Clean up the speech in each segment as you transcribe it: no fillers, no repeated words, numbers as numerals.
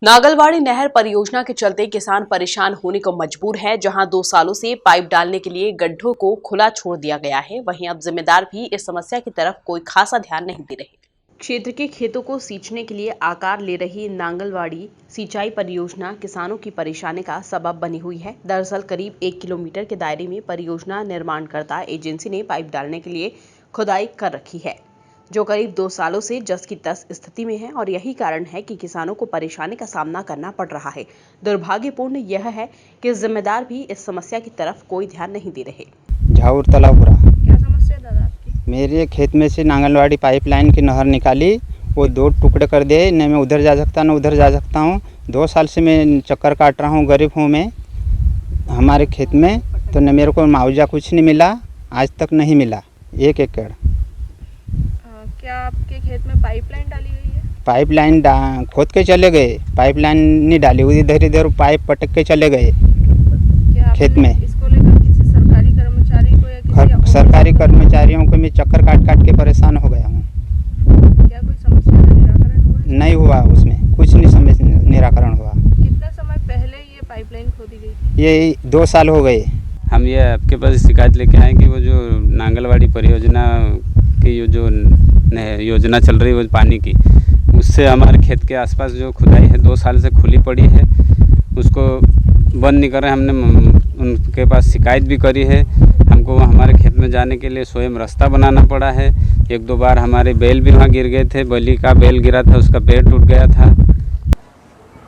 नागलवाड़ी नहर परियोजना के चलते किसान परेशान होने को मजबूर है। जहां 2 सालों से पाइप डालने के लिए गड्ढों को खुला छोड़ दिया गया है, वहीं अब जिम्मेदार भी इस समस्या की तरफ कोई खासा ध्यान नहीं दे रहे। क्षेत्र के खेतों को सींचने के लिए आकार ले रही नांगलवाड़ी सिंचाई परियोजना किसानों की परेशानी का सबब बनी हुई है। दरअसल करीब 1 किलोमीटर के दायरे में परियोजना निर्माणकर्ता एजेंसी ने पाइप डालने के लिए खुदाई कर रखी है, जो करीब 2 सालों से जस की तस स्थिति में है और यही कारण है कि किसानों को परेशानी का सामना करना पड़ रहा है। दुर्भाग्यपूर्ण यह है कि जिम्मेदार भी इस समस्या की तरफ कोई ध्यान नहीं दे रहे। झाउर तालापुरा। क्या समस्या है दादा आपकी? मेरे खेत में से नांगलवाड़ी पाइपलाइन की नहर निकाली, वो 2 टुकड़े कर दिए। न मैं उधर जा सकता न उधर जा सकता हूँ। 2 साल से मैं चक्कर काट रहा हूँ, गरीब हूँ मैं हमारे खेत में। तो न मेरे को मुआवजा कुछ नहीं मिला, आज तक नहीं मिला 1 एकड़। क्या आपके खेत में पाइपलाइन डाली गई है? पाइपलाइन खोद के चले गए, पाइपलाइन नहीं डाली, इधर इधर पाइप पटक के चले गए क्या खेत में। इसको लेकर किसी सरकारी कर्मचारी को या किसी सरकारी कर्मचारियों को मैं चक्कर काट काट के परेशान हो गया हूँ। क्या कोई समस्या का निराकरण हुआ? नहीं हुआ, उसमें कुछ नहीं समस्या निराकरण हुआ। कितना समय पहले ये पाइपलाइन खोदी गई थी? ये 2 साल हो गए। हम ये आपके पास शिकायत लेके आए कि वो जो नांगलवाड़ी परियोजना की जो योजना चल रही है वो पानी की, उससे हमारे खेत के आसपास जो खुदाई है 2 साल से खुली पड़ी है, उसको बंद नहीं कर रहे। हमने उनके पास शिकायत भी करी है। हमको हमारे खेत में जाने के लिए स्वयं रास्ता बनाना पड़ा है। 1-2 बार हमारे बैल भी वहाँ गिर गए थे, बलि का बैल गिरा था, उसका पैर टूट गया था।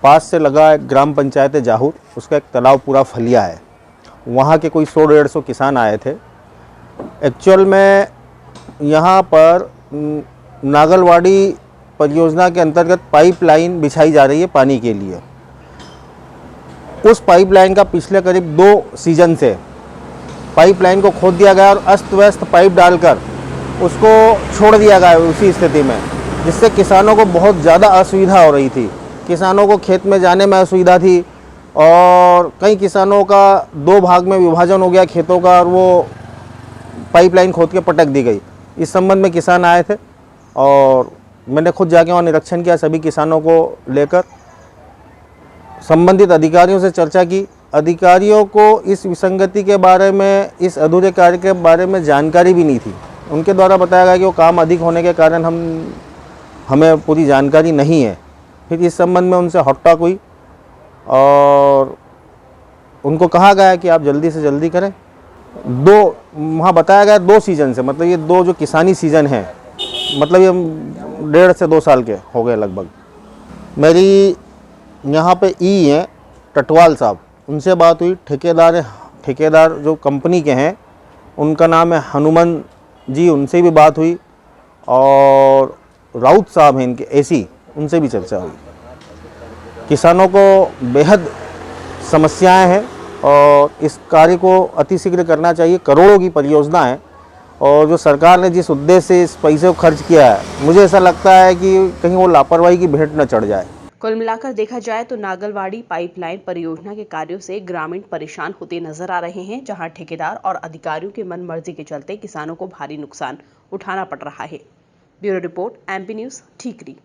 पास से लगा एक ग्राम पंचायत है जाहूर, उसका एक तालाब पूरा फलिया है। वहाँ के कोई 100-150 किसान आए थे। एक्चुअल में यहाँ पर नागलवाड़ी परियोजना के अंतर्गत पाइपलाइन बिछाई जा रही है पानी के लिए। उस पाइपलाइन का पिछले करीब 2 सीजन से पाइपलाइन को खोद दिया गया और अस्त व्यस्त पाइप डालकर उसको छोड़ दिया गया उसी स्थिति में, जिससे किसानों को बहुत ज़्यादा असुविधा हो रही थी। किसानों को खेत में जाने में असुविधा थी और कई किसानों का 2 भाग में विभाजन हो गया खेतों का और वो पाइपलाइन खोद के पटक दी गई। इस संबंध में किसान आए थे और मैंने खुद जाके वहाँ निरीक्षण किया। सभी किसानों को लेकर संबंधित अधिकारियों से चर्चा की। अधिकारियों को इस विसंगति के बारे में, इस अधूरे कार्य के बारे में जानकारी भी नहीं थी। उनके द्वारा बताया गया कि वो काम अधिक होने के कारण हमें पूरी जानकारी नहीं है। फिर इस संबंध में उनसे हॉट-टॉक हुई और उनको कहा गया कि आप जल्दी से जल्दी करें। वहाँ बताया गया 2 सीज़न से, मतलब ये 2 जो किसानी सीज़न है, मतलब ये 1.5 से 2 साल के हो गए लगभग। मेरी यहाँ पे हैं टटवाल साहब, उनसे बात हुई। ठेकेदार जो कंपनी के हैं उनका नाम है हनुमान जी, उनसे भी बात हुई। और राउत साहब हैं इनके एसी, उनसे भी चर्चा हुई। किसानों को बेहद समस्याएं हैं और इस कार्य को अतिशीघ्र करना चाहिए। करोड़ों की परियोजना है और जो सरकार ने जिस उद्देश्य से इस पैसे को खर्च किया है, मुझे ऐसा लगता है कि कहीं वो लापरवाही की भेंट न चढ़ जाए। कुल मिलाकर देखा जाए तो नागलवाड़ी पाइपलाइन परियोजना के कार्यों से ग्रामीण परेशान होते नजर आ रहे हैं, जहां ठेकेदार और अधिकारियों की मनमर्जी के चलते किसानों को भारी नुकसान उठाना पड़ रहा है। ब्यूरो रिपोर्ट, MP न्यूज़, ठीकरी।